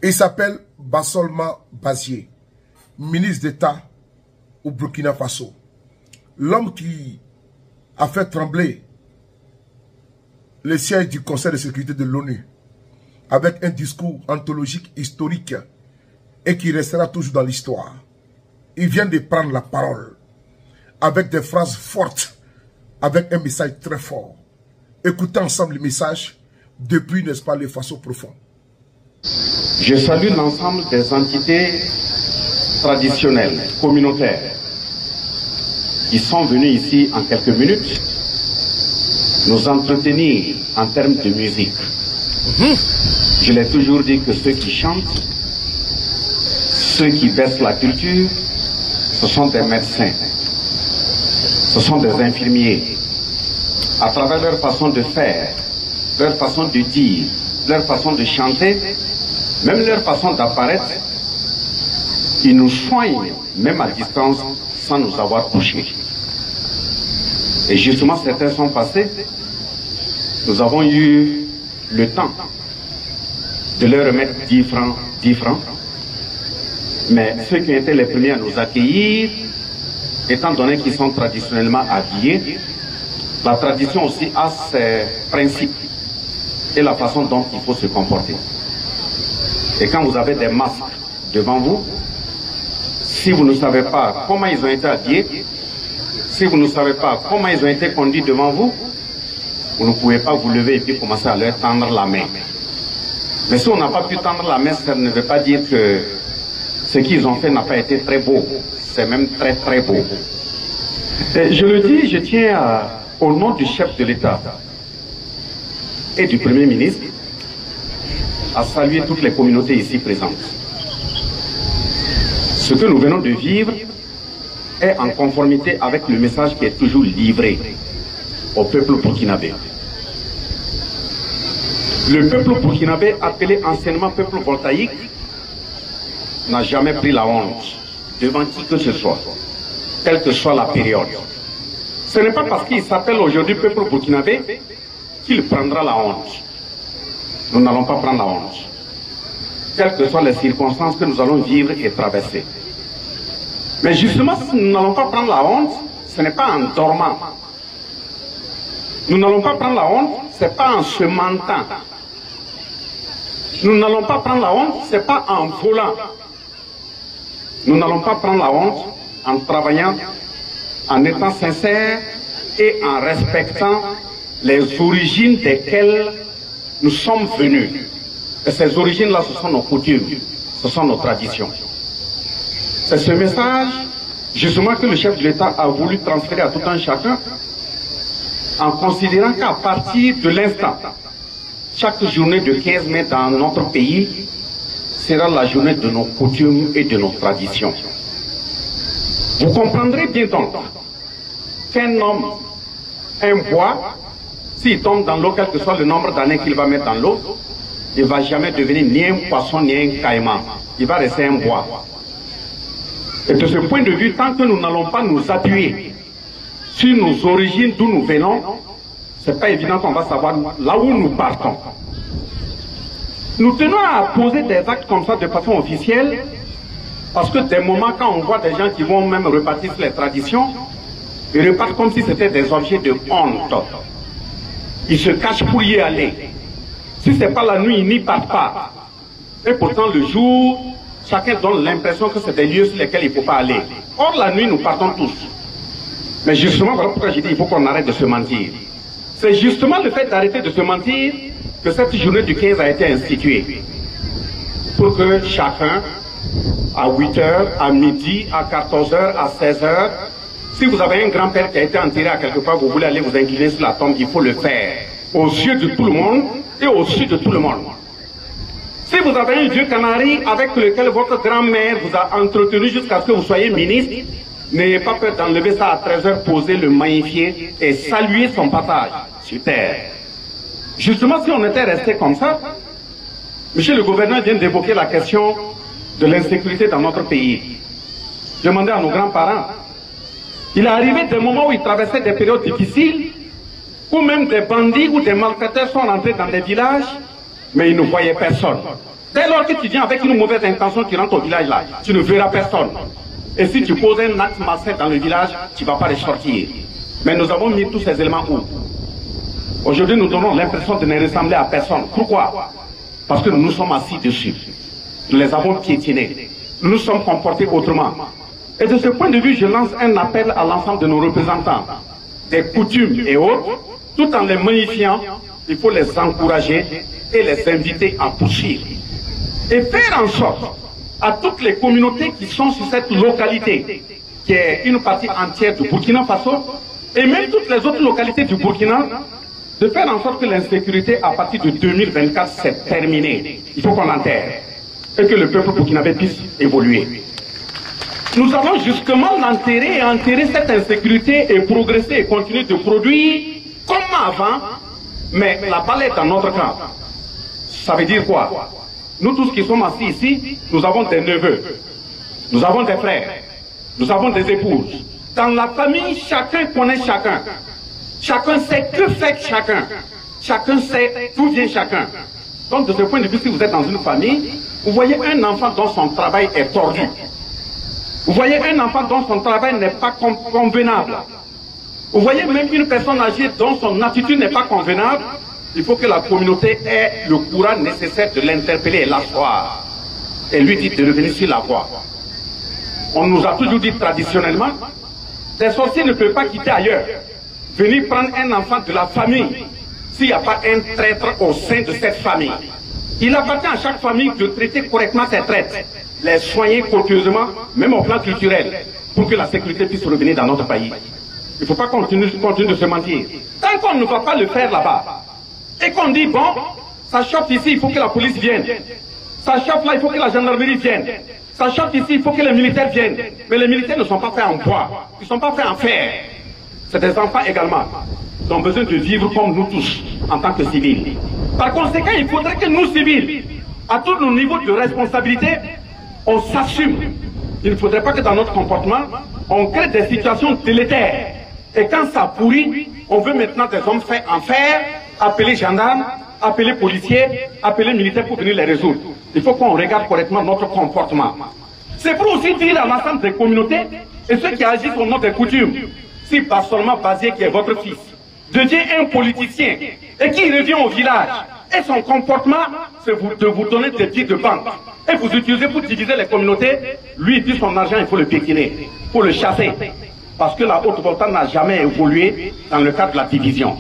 Il s'appelle Bassolma Bazier, ministre d'État au Burkina Faso. L'homme qui a fait trembler le siège du Conseil de sécurité de l'ONU avec un discours anthologique historique et qui restera toujours dans l'histoire. Il vient de prendre la parole avec des phrases fortes, avec un message très fort. Écoutez ensemble le message depuis, n'est-ce pas, le Faso profond. Je salue l'ensemble des entités traditionnelles, communautaires, qui sont venues ici en quelques minutes nous entretenir en termes de musique. Je l'ai toujours dit que ceux qui chantent, ceux qui baissent la culture, ce sont des médecins, ce sont des infirmiers. À travers leur façon de faire, leur façon de dire, leur façon de chanter, même leur façon d'apparaître, ils nous soignent, même à distance, sans nous avoir touchés. Et justement, certains sont passés. Nous avons eu le temps de leur remettre 10 francs. Mais ceux qui étaient les premiers à nous accueillir, étant donné qu'ils sont traditionnellement habillés, la tradition aussi a ses principes et la façon dont il faut se comporter. Et quand vous avez des masques devant vous, si vous ne savez pas comment ils ont été habillés, si vous ne savez pas comment ils ont été conduits devant vous, vous ne pouvez pas vous lever et puis commencer à leur tendre la main. Mais si on n'a pas pu tendre la main, ça ne veut pas dire que ce qu'ils ont fait n'a pas été très beau. C'est même très très beau. Et je le dis, je tiens au nom du chef de l'État et du Premier ministre à saluer toutes les communautés ici présentes. Ce que nous venons de vivre est en conformité avec le message qui est toujours livré au peuple burkinabé. Le peuple burkinabé, appelé anciennement peuple voltaïque, n'a jamais pris la honte devant qui que ce soit, quelle que soit la période. Ce n'est pas parce qu'il s'appelle aujourd'hui peuple burkinabé qu'il prendra la honte. Nous n'allons pas prendre la honte, quelles que soient les circonstances que nous allons vivre et traverser. Mais justement, si nous n'allons pas prendre la honte, ce n'est pas en dormant. Nous n'allons pas prendre la honte, ce n'est pas en se mentant. Nous n'allons pas prendre la honte, ce n'est pas en volant. Nous n'allons pas prendre la honte en travaillant, en étant sincères et en respectant les origines desquelles nous sommes venus. Et ces origines-là, ce sont nos coutumes, ce sont nos traditions. C'est ce message, justement, que le chef de l'État a voulu transférer à tout un chacun, en considérant qu'à partir de l'instant, chaque journée de 15 mai dans notre pays sera la journée de nos coutumes et de nos traditions. Vous comprendrez bien donc qu'un homme, un bois, s'il tombe dans l'eau, quel que soit le nombre d'années qu'il va mettre dans l'eau, il ne va jamais devenir ni un poisson ni un caïman. Il va rester un bois. Et de ce point de vue, tant que nous n'allons pas nous appuyer sur nos origines, d'où nous venons, ce n'est pas évident qu'on va savoir là où nous partons. Nous tenons à poser des actes comme ça de façon officielle, parce que des moments quand on voit des gens qui vont même repartir sur les traditions, ils repartent comme si c'était des objets de honte. Ils se cachent pour y aller. Si ce n'est pas la nuit, ils n'y partent pas. Et pourtant le jour, chacun donne l'impression que c'est des lieux sur lesquels il ne faut pas aller. Or la nuit, nous partons tous. Mais justement, voilà pourquoi j'ai dit qu'il faut qu'on arrête de se mentir. C'est justement le fait d'arrêter de se mentir que cette journée du 15 a été instituée. Pour que chacun, à 8h, à midi, à 14h, à 16h, si vous avez un grand-père qui a été enterré à quelque part, vous voulez aller vous incliner sur la tombe, il faut le faire. Aux yeux de tout le monde et aux yeux de tout le monde. Si vous avez un vieux canari avec lequel votre grand-mère vous a entretenu jusqu'à ce que vous soyez ministre, n'ayez pas peur d'enlever ça à 13h, poser le magnifier et saluer son passage sur terre. Justement, si on était resté comme ça, monsieur le gouverneur vient d'évoquer la question de l'insécurité dans notre pays. Demandez à nos grands-parents. Il est arrivé des moments où ils traversaient des périodes difficiles, où même des bandits ou des malfaiteurs sont rentrés dans des villages, mais ils ne voyaient personne. Dès lors que tu viens avec une mauvaise intention, tu rentres au village là, tu ne verras personne. Et si tu poses un acte malsain dans le village, tu ne vas pas ressortir. Mais nous avons mis tous ces éléments où? Aujourd'hui, nous donnons l'impression de ne ressembler à personne. Pourquoi? Parce que nous nous sommes assis dessus. Nous les avons piétinés. Nous nous sommes comportés autrement. Et de ce point de vue, je lance un appel à l'ensemble de nos représentants, des coutumes et autres, tout en les magnifiant. Il faut les encourager et les inviter à poursuivre. Et faire en sorte à toutes les communautés qui sont sur cette localité, qui est une partie entière du Burkina Faso, et même toutes les autres localités du Burkina, de faire en sorte que l'insécurité à partir de 2024 s'est terminée. Il faut qu'on l'enterre et que le peuple burkinabé puisse évoluer. Nous allons justement l'enterrer et enterrer cette insécurité et progresser et continuer de produire comme avant, mais la balle est dans notre camp. Ça veut dire quoi? Nous tous qui sommes assis ici, nous avons des neveux, nous avons des frères, nous avons des épouses. Dans la famille, chacun connaît chacun. Chacun sait que fait chacun. Chacun sait d'où vient chacun. Donc de ce point de vue, si vous êtes dans une famille, vous voyez un enfant dont son travail est tordu. Vous voyez un enfant dont son travail n'est pas convenable. Vous voyez même une personne âgée dont son attitude n'est pas convenable. Il faut que la communauté ait le courage nécessaire de l'interpeller et l'asseoir. Et lui dit de revenir sur la voie. On nous a toujours dit traditionnellement, des sorciers ne peuvent pas quitter ailleurs. Venir prendre un enfant de la famille, s'il n'y a pas un traître au sein de cette famille. Il appartient à chaque famille de traiter correctement ses traîtres, les soigner copieusement, même au plan culturel, pour que la sécurité puisse revenir dans notre pays. Il ne faut pas continuer de se mentir. Tant qu'on ne va pas le faire là-bas, et qu'on dit, bon, ça chauffe ici, il faut que la police vienne. Ça chauffe là, il faut que la gendarmerie vienne. Ça chauffe ici, il faut que les militaires viennent. Mais les militaires ne sont pas faits en bois, ils ne sont pas faits en fer. C'est des enfants également. Ils ont besoin de vivre comme nous tous, en tant que civils. Par conséquent, il faudrait que nous, civils, à tous nos niveaux de responsabilité, on s'assume. Il ne faudrait pas que dans notre comportement, on crée des situations délétères. Et quand ça pourrit, on veut maintenant des hommes faits en fer, appeler gendarmes, appeler policiers, appeler militaires pour venir les résoudre. Il faut qu'on regarde correctement notre comportement. C'est pour aussi dire à l'ensemble des communautés et ceux qui agissent au nom des coutumes, si pas seulement Bazier qui est votre fils, devient un politicien et qui revient au village, et son comportement, c'est de vous donner des billets de banque et vous utilisez pour diviser les communautés, lui il dit son argent, il faut le piétiner, il faut le chasser. Parce que la haute volta n'a jamais évolué dans le cadre de la division.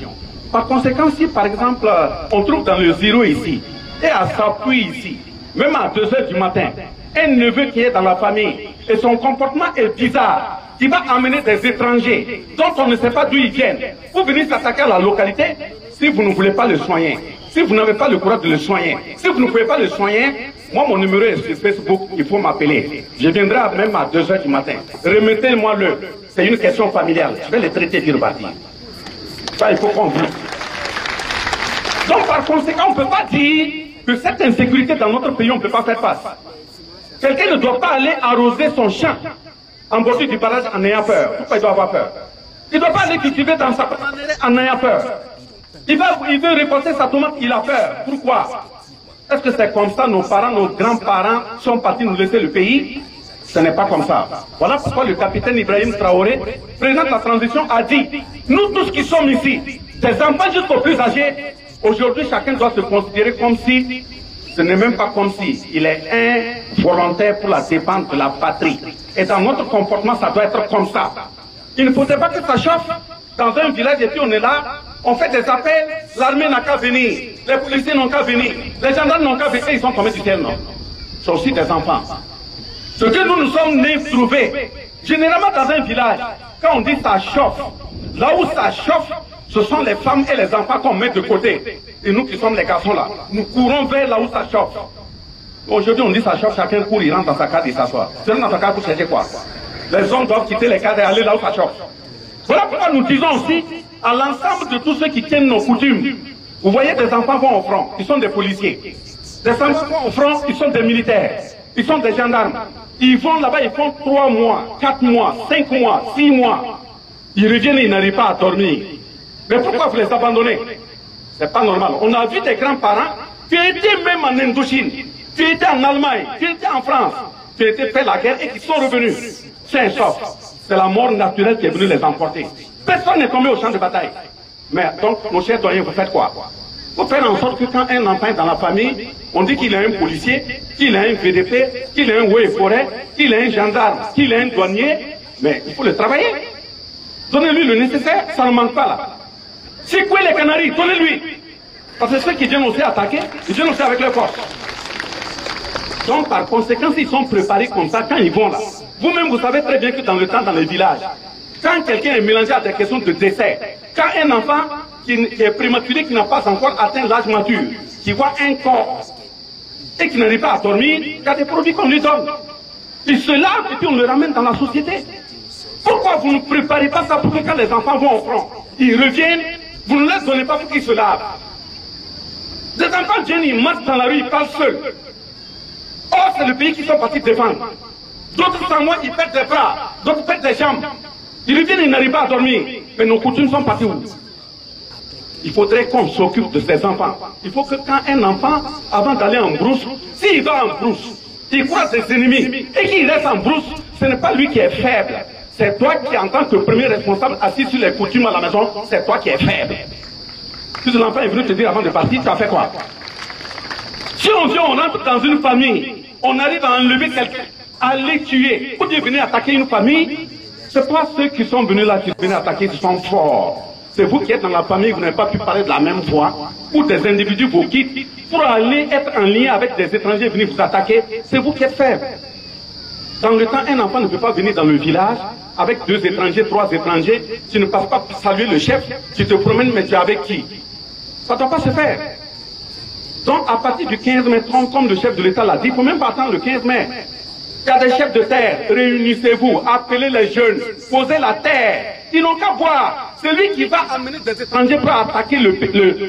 Par conséquent, si par exemple, on trouve dans le zéro ici, et à Sapui ici, même à 2 h du matin, un neveu qui est dans la famille, et son comportement est bizarre, qui va amener des étrangers, dont on ne sait pas d'où ils viennent, pour venir s'attaquer à la localité, si vous ne voulez pas le soigner, si vous n'avez pas le courage de le soigner, si vous ne pouvez pas le soigner, moi mon numéro est sur Facebook, il faut m'appeler. Je viendrai même à 2 h du matin. Remettez-moi-le. C'est une question familiale. Je vais le traiter sur bâti. Ça, il faut qu'on dise. Donc par conséquent, on ne peut pas dire que cette insécurité dans notre pays, on ne peut pas faire face. Quelqu'un ne doit pas aller arroser son champ en bordure du barrage en ayant peur. Pourquoi il doit avoir peur? Il ne doit pas aller cultiver dans sa bananeraie en ayant peur. Il veut récolter sa tomate, il a peur. Pourquoi? Est-ce que c'est comme ça nos parents, nos grands-parents sont partis nous laisser le pays? Ce n'est pas comme ça. Voilà pourquoi le capitaine Ibrahim Traoré, président de la transition, a dit, nous tous qui sommes ici, des enfants jusqu'aux plus âgés, aujourd'hui chacun doit se considérer comme si, ce n'est même pas comme si, il est un volontaire pour la défense de la patrie. Et dans notre comportement, ça doit être comme ça. Il ne faudrait pas que ça chauffe dans un village et puis on est là, on fait des appels, l'armée n'a qu'à venir, les policiers n'ont qu'à venir, les gendarmes n'ont qu'à venir, et ils sont tombés du ciel, non? C'est aussi des enfants. Ce que nous nous sommes nés trouver, généralement dans un village, quand on dit ça chauffe, là où ça chauffe, ce sont les femmes et les enfants qu'on met de côté. Et nous qui sommes les garçons là, nous courons vers là où ça chauffe. Aujourd'hui on dit ça chauffe, chacun court, il rentre dans sa case et s'assoit. C'est dans sa case pour chercher quoi? Les hommes doivent quitter les cases et aller là où ça chauffe. Voilà pourquoi nous disons aussi à l'ensemble de tous ceux qui tiennent nos coutumes. Vous voyez des enfants vont au front, ils sont des policiers. Des enfants vont au front, ils sont des militaires. Ils sont des gendarmes. Ils vont là-bas, ils font 3 mois, 4 mois, 5 mois, 6 mois. Ils reviennent et ils n'arrivent pas à dormir. Mais pourquoi vous les abandonnez? C'est pas normal. On a vu des grands-parents qui étaient même en Indochine. qui étaient en Allemagne, qui étaient en France, qui étaient fait la guerre et qui sont revenus. C'est un choc. C'est la mort naturelle qui est venue les emporter. Personne n'est tombé au champ de bataille. Mais donc, nos chers doyens, vous faites quoi? Vous faites en sorte que quand un enfant est dans la famille, on dit qu'il a un policier, qu'il a un VDP, qu'il a un Oué Forêt, qu'il a un gendarme, qu'il a un douanier, mais il faut le travailler. Donnez-lui le nécessaire, ça ne manque pas là. Secouez les Canaries, donnez-lui. Parce que ceux qui viennent aussi attaquer, ils viennent aussi avec leur force. Donc par conséquent, ils sont préparés comme ça quand ils vont là. Vous-même, vous savez très bien que dans le temps, dans les villages, quand quelqu'un est mélangé à des questions de décès, quand un enfant qui est prématuré, qui n'a pas encore atteint l'âge mature, qui voit un corps et qui n'arrive pas à dormir, il y a des produits qu'on lui donne. Il se lave et puis on le ramène dans la société. Pourquoi vous ne préparez pas ça pour que quand les enfants vont au front, ils reviennent, vous ne leur donnez pas pour qu'ils se lavent? Des enfants viennent, ils marchent dans la rue, ils parlent seuls. Or, c'est le pays qu'ils sont partis défendre. D'autres sans moi, ils perdent des bras, d'autres perdent des jambes. Ils reviennent, ils n'arrivent pas à dormir. Mais nos coutumes sont partis où? Il faudrait qu'on s'occupe de ces enfants. Il faut que quand un enfant, avant d'aller en brousse, s'il va en brousse, il croise ses ennemis et qu'il reste en brousse, ce n'est pas lui qui est faible. C'est toi qui, en tant que premier responsable, assis sur les coutumes à la maison, c'est toi qui es faible. Si l'enfant est venu te dire avant de partir, tu as fait quoi? Si on vient, on entre dans une famille, on arrive à enlever quelqu'un, à les tuer, ou bien venir attaquer une famille, c'est pas ceux qui sont venus là qui viennent attaquer qui sont forts. C'est vous qui êtes dans la famille, vous n'avez pas pu parler de la même voix, ou des individus vous quittent pour aller être en lien avec des étrangers venir vous attaquer, c'est vous qui êtes faibles. Dans le temps, un enfant ne peut pas venir dans le village avec 2 étrangers, 3 étrangers, tu ne passes pas saluer le chef, tu te promènes, mais tu es avec qui? Ça ne doit pas se faire. Donc, à partir du 15 mai 30, comme le chef de l'État l'a dit, il ne faut même pas attendre le 15 mai. Il y a des chefs de terre, réunissez-vous, appelez les jeunes, posez la terre. Ils n'ont qu'à voir. Celui qui va amener des étrangers pour attaquer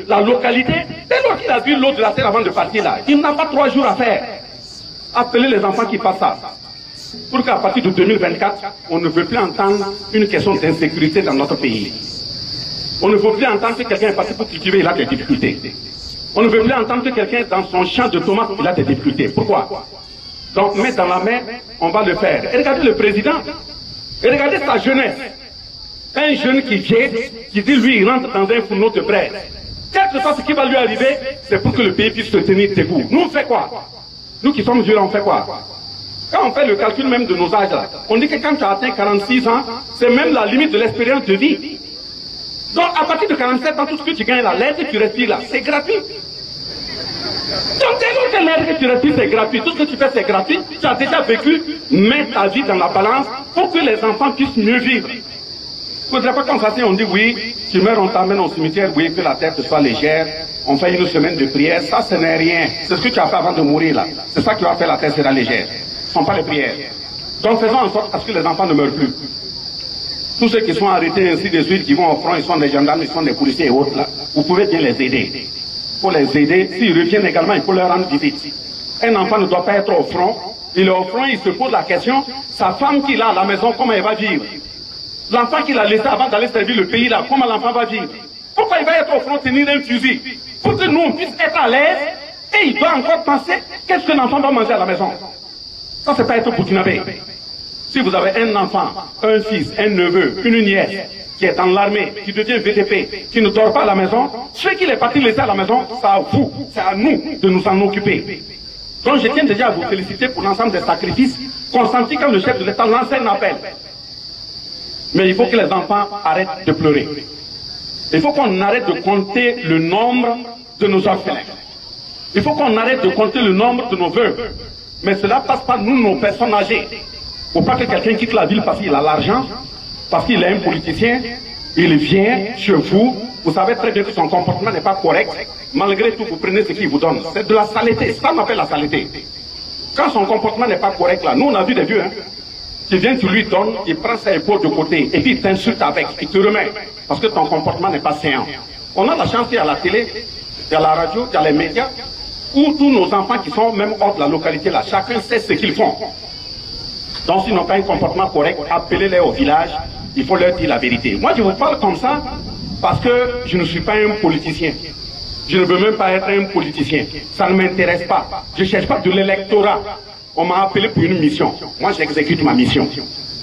la localité, dès lors qu'il a vu l'eau de la terre avant de partir là, il n'a pas 3 jours à faire. Appelez les enfants qui passent ça. Pour qu'à partir de 2024, on ne veut plus entendre une question d'insécurité dans notre pays. On ne veut plus entendre que quelqu'un est parti pour cultiver, il a des difficultés. On ne veut plus entendre que quelqu'un dans son champ de tomates, il a des difficultés. Pourquoi? Donc, mettre dans la main, on va le faire. Et regardez le président, et regardez sa jeunesse. Un jeune qui vient, qui dit lui, il rentre dans un fourneau de braise. Quel que soit ce qui va lui arriver, c'est pour que le pays puisse se tenir debout. Nous, on fait quoi? Nous qui sommes vieux, on fait quoi? Quand on fait le calcul même de nos âges là, on dit que quand tu as atteint 46 ans, c'est même la limite de l'expérience de vie. Donc, à partir de 47 ans, tout ce que tu gagnes là, l'air que tu respires là, c'est gratuit. Donc, dès lors que l'air que tu respires, c'est gratuit, tout ce que tu fais, c'est gratuit, tu as déjà vécu, mets ta vie dans la balance pour que les enfants puissent mieux vivre. Il ne faudrait pas qu'on s'assied, on dit oui, tu meurs, on t'amène au cimetière, oui, que la terre te soit légère, on fait une semaine de prière, ça, ce n'est rien. C'est ce que tu as fait avant de mourir là. C'est ça qui va faire la terre sera légère. Ce ne sont pas les prières. Donc, faisons en sorte à ce que les enfants ne meurent plus. Tous ceux qui sont arrêtés ainsi de suite, qui vont au front, ils sont des gendarmes, ils sont des policiers et autres là. Vous pouvez bien les aider. Il faut les aider. S'ils reviennent également, il faut leur rendre visite. Un enfant ne doit pas être au front. Il est au front, il se pose la question, sa femme qu'il a à la maison, comment elle va vivre? L'enfant qu'il a laissé avant d'aller servir le pays là, comment l'enfant va vivre? Pourquoi il va être au front tenir un fusil? Pour que nous on puisse être à l'aise et il doit encore penser qu'est-ce que l'enfant va manger à la maison. Ça c'est pas être burkinabé. Si vous avez un enfant, un fils, un neveu, une nièce qui est dans l'armée, qui devient VTP, qui ne dort pas à la maison, ce qu'il est parti laisser à la maison, c'est à vous, c'est à nous de nous en occuper. Donc je tiens déjà à vous féliciter pour l'ensemble des sacrifices consentis quand le chef de l'État lance un appel. Mais il faut que les enfants arrêtent de pleurer. Il faut qu'on arrête de compter le nombre de nos orphelins. Il faut qu'on arrête de compter le nombre de nos veuves. Mais cela passe par nous, nos personnes âgées. Il ne faut pas que quelqu'un quitte la ville parce qu'il a l'argent, parce qu'il est un politicien, il vient chez vous, vous savez très bien que son comportement n'est pas correct, malgré tout vous prenez ce qu'il vous donne. C'est de la saleté, ça m'appelle la saleté. Quand son comportement n'est pas correct là, nous on a vu des vieux, hein. Tu viens, tu lui donnes, il prend sa épaule de côté, et puis il t'insulte avec, il te remet, parce que ton comportement n'est pas sain. On a la chance, il y a la télé, il y a la radio, il y a les médias, où tous nos enfants qui sont même hors de la localité là, chacun sait ce qu'ils font. Donc s'ils n'ont pas un comportement correct, appelez-les au village, il faut leur dire la vérité. Moi je vous parle comme ça parce que je ne suis pas un politicien. Je ne veux même pas être un politicien. Ça ne m'intéresse pas. Je ne cherche pas de l'électorat. On m'a appelé pour une mission. Moi, j'exécute ma mission.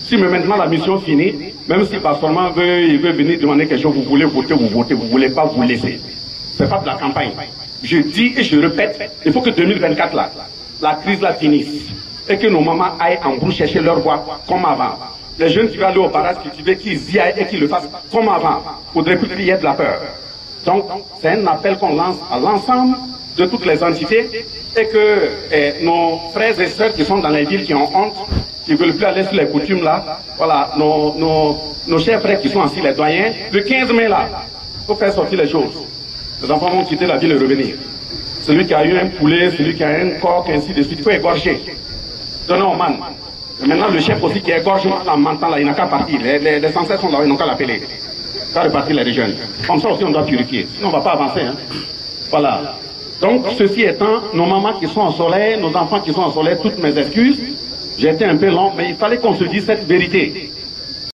Si maintenant la mission finit, même si Pastorman il veut venir demander quelque chose, vous voulez voter, vous votez, vous ne voulez pas, vous laissez. Ce n'est pas de la campagne. Je dis et je répète, il faut que 2024, là, la crise là finisse. Et que nos mamans aillent en groupe chercher leur voix comme avant. Les jeunes qui vont aller au parage cultiver, qu'ils y aillent et qu'ils le fassent comme avant. Il ne faudrait plus qu'il y ait de la peur. Donc, c'est un appel qu'on lance à l'ensemble de toutes les entités et que nos frères et sœurs qui sont dans les villes qui ont honte, qui ne veulent plus aller sur les coutumes là, voilà, nos chers frères qui sont ainsi les doyens, le 15 mai là, il faut faire sortir les choses. Les enfants vont quitter la ville et revenir. Celui qui a eu un poulet, celui qui a un coq, ainsi de suite, il faut égorger. Donnez au man. Et maintenant, le chef aussi qui égorge en mentant là, il n'a qu'à partir. Les ancêtres sont là, ils n'ont qu'à l'appeler. Qu'à repartir les jeunes. Comme ça aussi, on doit purifier. Sinon, on ne va pas avancer. Hein. Voilà. Donc, ceci étant, nos mamans qui sont au soleil, nos enfants qui sont au soleil, toutes mes excuses. J'ai été un peu long, mais il fallait qu'on se dise cette vérité.